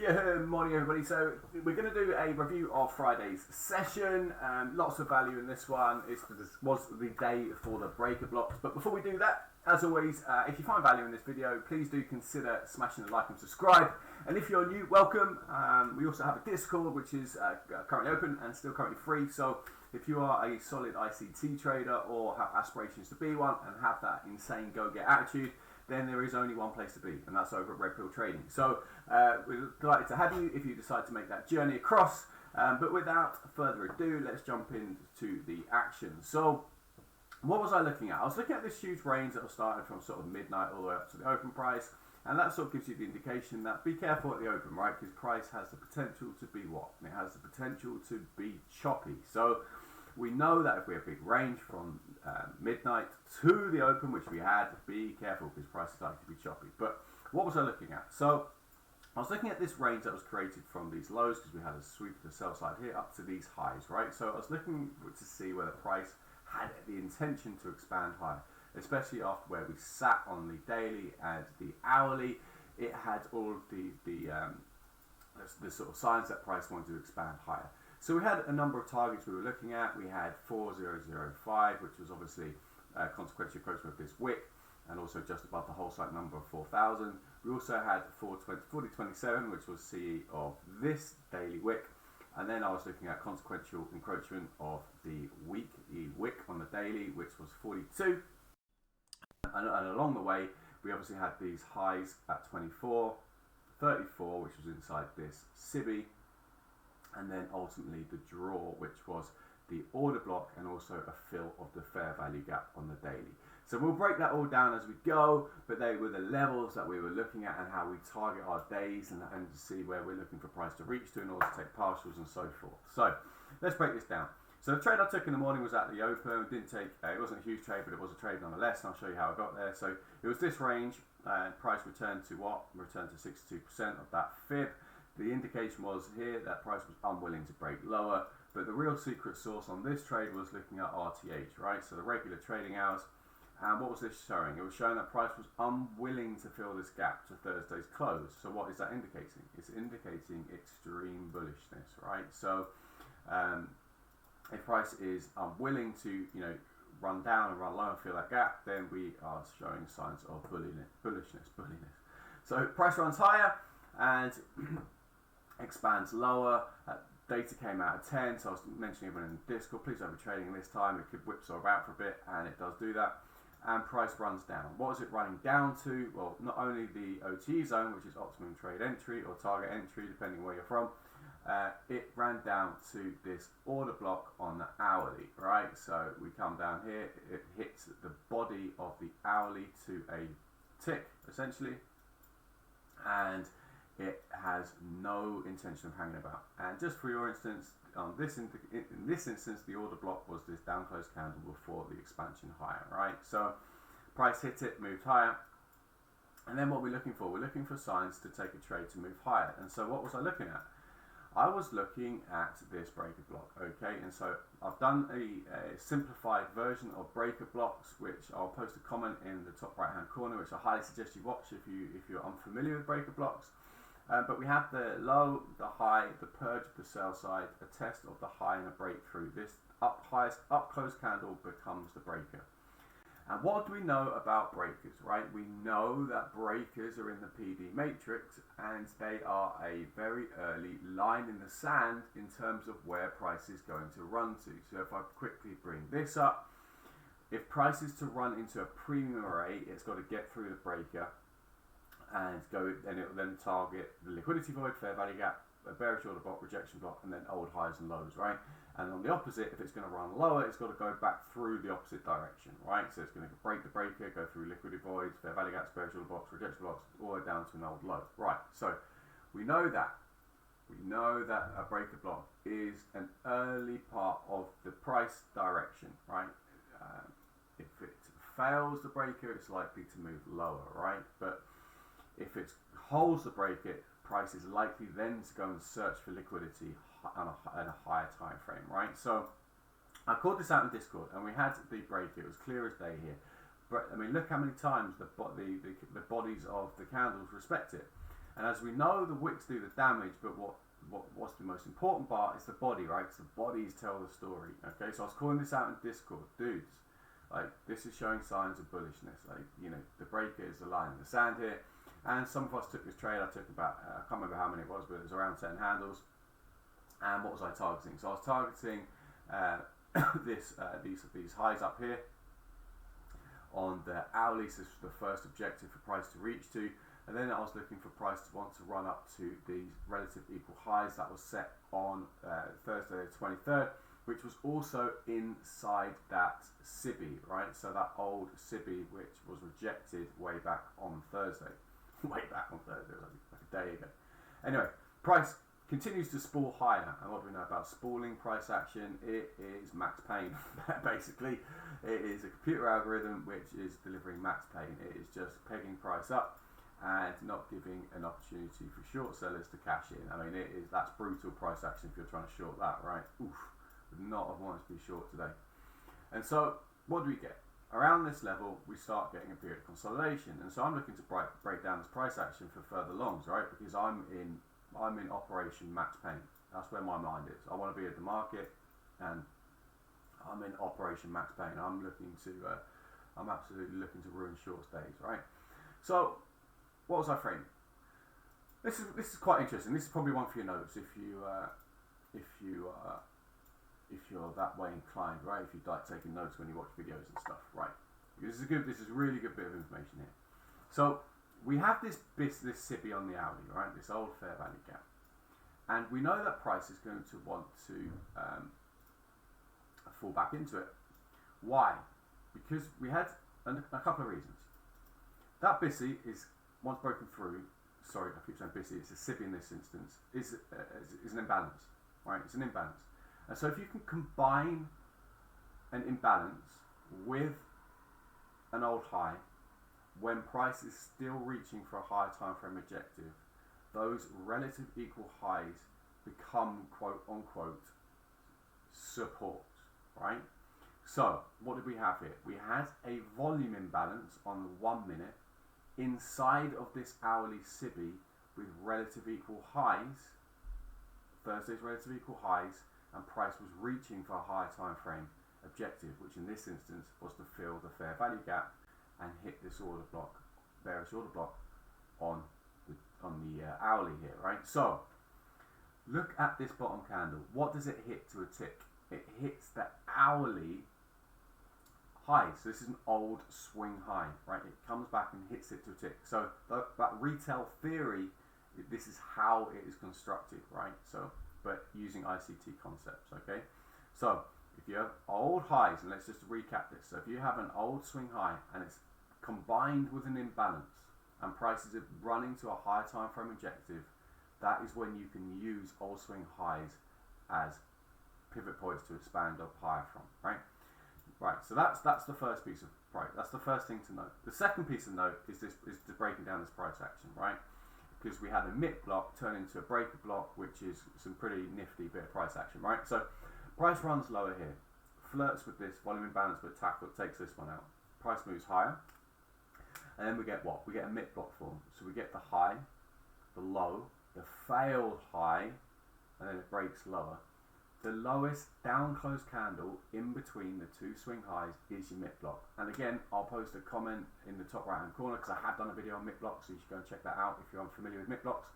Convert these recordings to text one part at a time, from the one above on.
Good morning, everybody. So we're going to do a review of Friday's session. Lots of value in this one. This was the day for the breaker blocks. But before we do that, as always, if you find value in this video, please do consider smashing the like and subscribe. And if you're new, welcome. We also have a Discord, which is currently open and still currently free. So if you are a solid ICT trader or have aspirations to be one and have that insane go-get attitude, then there is only one place to be, and that's over at Red Pill Trading. So we're delighted to have you if you decide to make that journey across. But without further ado, let's jump into the action. So what was I looking at? I was looking at this huge range that was starting from sort of midnight all the way up to the open price. And that sort of gives you the indication that be careful at the open, right? Because price has the potential to be what? It has the potential to be choppy. So we know that if we have a big range from midnight to the open, which we had, be careful because price is likely to be choppy. But what was I looking at? So I was looking at this range that was created from these lows because we had a sweep of the sell side here up to these highs, right? So I was looking to see whether price had the intention to expand higher, especially after where we sat on the daily and the hourly. It had all of the sort of signs that price wanted to expand higher. So we had a number of targets we were looking at. We had 4005, which was obviously a consequential approachment of this wick, and also just above the whole site number of 4000. We also had 4027, which was CE of this daily wick. And then I was looking at consequential encroachment of the weekly wick on the daily, which was 42. And along the way, we obviously had these highs at 24, 34, which was inside this SIBI, and then ultimately the draw, which was the order block and also a fill of the fair value gap on the daily. So we'll break that all down as we go, but they were the levels that we were looking at and how we target our days and see where we're looking for price to reach to in order to take partials and so forth. So let's break this down. So the trade I took in the morning was at the open. Didn't take, it wasn't a huge trade, but it was a trade nonetheless, and I'll show you how I got there. So it was this range, price returned to what? Returned to 62% of that fib. The indication was here that price was unwilling to break lower, but the real secret sauce on this trade was looking at RTH, right? So the regular trading hours. And what was this showing? It was showing that price was unwilling to fill this gap to Thursday's close. So what is that indicating? It's indicating extreme bullishness, right? So if price is unwilling to, run down and run low and fill that gap, then we are showing signs of bullishness. So price runs higher and expands lower. Data came out at 10, so I was mentioning everyone in the Discord, please don't be trading this time. It could whipsaw about for a bit, and it does do that. And price runs down. What is it running down to? Well, not only the OTE zone, which is optimum trade entry or target entry, depending where you're from, it ran down to this order block on the hourly, right? So we come down here, it hits the body of the hourly to a tick, essentially, and it has no intention of hanging about. And just for your instance, on this in this instance, the order block was this down close candle before the expansion higher, right? So price hit it, moved higher, and then what we're looking for? We're looking for signs to take a trade to move higher. And so what was I looking at? I was looking at this breaker block, okay? And so I've done a simplified version of breaker blocks, which I'll post a comment in the top right hand corner, which I highly suggest you watch if you're unfamiliar with breaker blocks. But we have the low, the high, the purge of the sell side, a test of the high and a breakthrough. This highest up close candle becomes the breaker. And what do we know about breakers, right? We know that breakers are in the PD matrix and they are a very early line in the sand in terms of where price is going to run to. So if I quickly bring this up, if price is to run into a premium array, it's got to get through the breaker and it will then target the liquidity void, fair value gap, a bearish order block, rejection block, and then old highs and lows, right? And on the opposite, if it's going to run lower, it's got to go back through the opposite direction, right? So it's going to break the breaker, go through liquidity voids, fair value gaps, bearish order blocks, rejection blocks, all the way down to an old low, right? So we know that. We know that a breaker block is an early part of the price direction, right? If it fails the breaker, it's likely to move lower, right? But if it holds the breaker, price is likely then to go and search for liquidity at a higher time frame, right? So I called this out in Discord, and we had the breaker. It was clear as day here. But I mean, look how many times the bodies of the candles respect it. And as we know, the wicks do the damage, but what's the most important part is the body, right? Because the bodies tell the story. Okay, so I was calling this out in Discord, dudes. Like, this is showing signs of bullishness. Like, you know, the breaker is the line in the sand here. And some of us took this trade. I took about, I can't remember how many it was, but it was around 10 handles. And what was I targeting? So I was targeting these highs up here on the hourly. So this was the first objective for price to reach to. And then I was looking for price to want to run up to these relative equal highs that was set on Thursday the 23rd, which was also inside that SIBI, right? So that old SIBI, which was rejected way back on Thursday. Way back on Thursday, like a day ago. Anyway, price continues to spool higher. And what do we know about spooling price action? It is max pain. Basically, it is a computer algorithm which is delivering max pain. It is just pegging price up and not giving an opportunity for short sellers to cash in. I mean, that's brutal price action if you're trying to short that, right? Oof, would not have wanted to be short today. And so, what do we get? Around this level, we start getting a period of consolidation. And so I'm looking to break down this price action for further longs, right? Because I'm in operation max pain. That's where my mind is. I want to be at the market, and I'm in operation max pain. I'm absolutely looking to ruin short stays, right? So, what was I framing? This is quite interesting. This is probably one for your notes if you're that way inclined, right? If you like taking notes when you watch videos and stuff, right? This is a really good bit of information here. So we have this SIBI on the hourly, right? This old fair value gap, and we know that price is going to want to fall back into it. Why? Because we had a couple of reasons. That BISI is once broken through. Sorry, I keep saying BISI. It's a SIBI in this instance. Is an imbalance, right? It's an imbalance. And so if you can combine an imbalance with an old high when price is still reaching for a higher time frame objective, those relative equal highs become quote unquote support, right? So what did we have here? We had a volume imbalance on the 1 minute inside of this hourly SIBI with relative equal highs, Thursday's relative equal highs, and price was reaching for a higher time frame objective, which in this instance was to fill the fair value gap and hit this order block, bearish order block on the hourly here, right? So look at this bottom candle. What does it hit to a tick? It hits the hourly high. So this is an old swing high, right? It comes back and hits it to a tick. So that retail theory, this is how it is constructed, right? So, but using ICT concepts, okay? So if you have old highs, and let's just recap this. So if you have an old swing high and it's combined with an imbalance and prices are running to a higher time frame objective, that is when you can use old swing highs as pivot points to expand up higher from, right? Right, so that's the first piece of right. That's the first thing to note. The second piece of note is breaking down this price action, right? Because we had a MIP block turn into a breaker block, which is some pretty nifty bit of price action, right? So price runs lower here, flirts with this volume imbalance, but takes this one out. Price moves higher, and then we get what? We get a MIP block form. So we get the high, the low, the failed high, and then it breaks lower. The lowest down close candle in between the two swing highs is your MIP block. And again, I'll post a comment in the top right hand corner because I have done a video on MIP blocks, so you should go and check that out if you're unfamiliar with MIP blocks.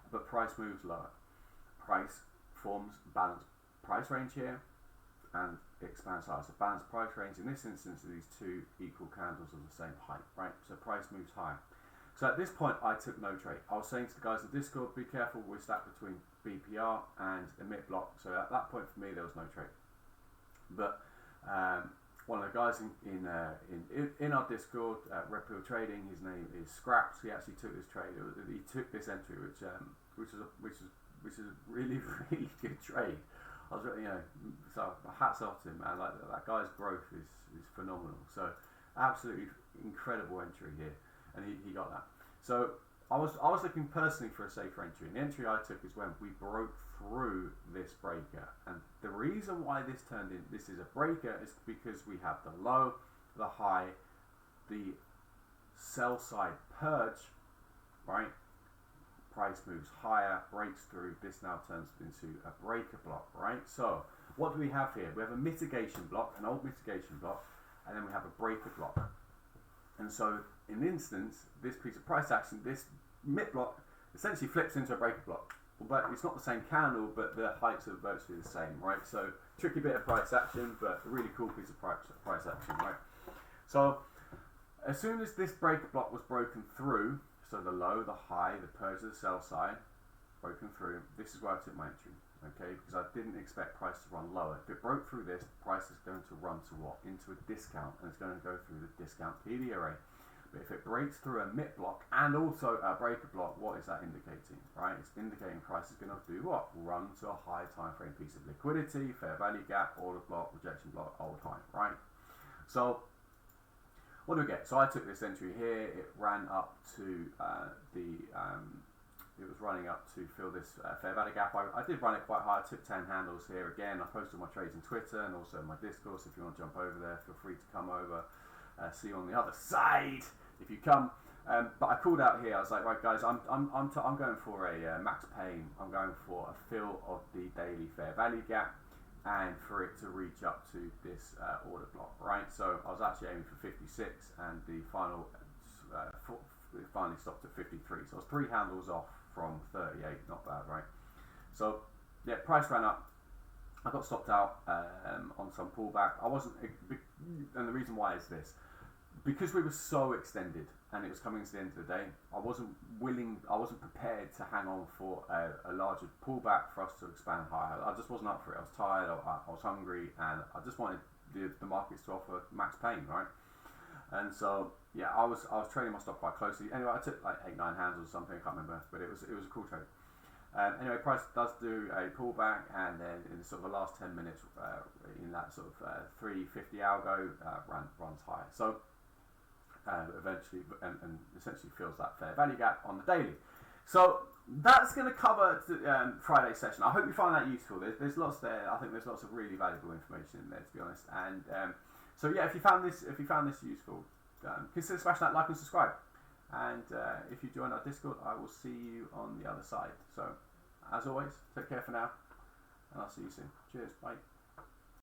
But price moves lower. Price forms balanced price range here and it expands higher. So balanced price range in this instance are these two equal candles of the same height, right? So price moves higher. So at this point, I took no trade. I was saying to the guys in Discord, be careful, we're stacked between BPR and the MIP block. So at that point for me, there was no trade. But one of the guys in our Discord, Reveal Trading, his name is Scraps. He actually took this trade. He took this entry, which is a really really good trade. I was, so hats off to him, man. Like that guy's growth is phenomenal. So absolutely incredible entry here. And he got that. So I was looking personally for a safer entry. And the entry I took is when we broke through this breaker. And the reason why this is a breaker is because we have the low, the high, the sell side purge, right? price moves higher, breaks through. This now turns into a breaker block, right? So what do we have here? We have a mitigation block, an old mitigation block, and then we have a breaker block. And so in the instance, this piece of price action, this MIT block essentially flips into a breaker block. But it's not the same candle, but the heights are virtually the same, right? So tricky bit of price action, but a really cool piece of price action, right? So as soon as this breaker block was broken through, so the low, the high, the purge of the sell side, broken through, this is where I took my entry, okay? Because I didn't expect price to run lower. If it broke through this, price is going to run to what? Into a discount, and it's going to go through the discount PD array. But if it breaks through a MIT block and also a breaker block, what is that indicating, right? It's indicating price is going to do what? Run to a high time frame piece of liquidity, fair value gap, order block, rejection block, old high, right? So what do we get? So I took this entry here. It ran up to it was running up to fill this fair value gap. I did run it quite high. I took 10 handles here. Again, I posted my trades on Twitter and also my Discord. So if you want to jump over there, feel free to come over. See you on the other side if you come. But I called out here. I was like, right, guys, I'm going for a max pain. I'm going for a fill of the daily fair value gap, and for it to reach up to this order block, right? So I was actually aiming for 56, and the final it finally stopped at 53. So I was 3 handles off from 38. Not bad, right? So yeah, price ran up. I got stopped out on some pullback. I wasn't, and the reason why is this. Because we were so extended and it was coming to the end of the day, I wasn't prepared to hang on for a larger pullback for us to expand higher. I just wasn't up for it. I was tired, I was hungry, and I just wanted the markets to offer max pain, right? And so, yeah, I was trading my stock quite closely. Anyway, I took like 8-9 handles or something, I can't remember, but it was a cool trade. Anyway, price does do a pullback, and then in sort of the last 10 minutes, in that sort of 350 algo, runs higher. So eventually, and essentially fills that fair value gap on the daily. So that's going to cover Friday's session. I hope you find that useful. There's lots there. I think there's lots of really valuable information in there, to be honest. And so yeah, if you found this useful, consider smashing that like and subscribe. And if you join our Discord, I will see you on the other side. So, as always, take care for now, and I'll see you soon. Cheers, bye.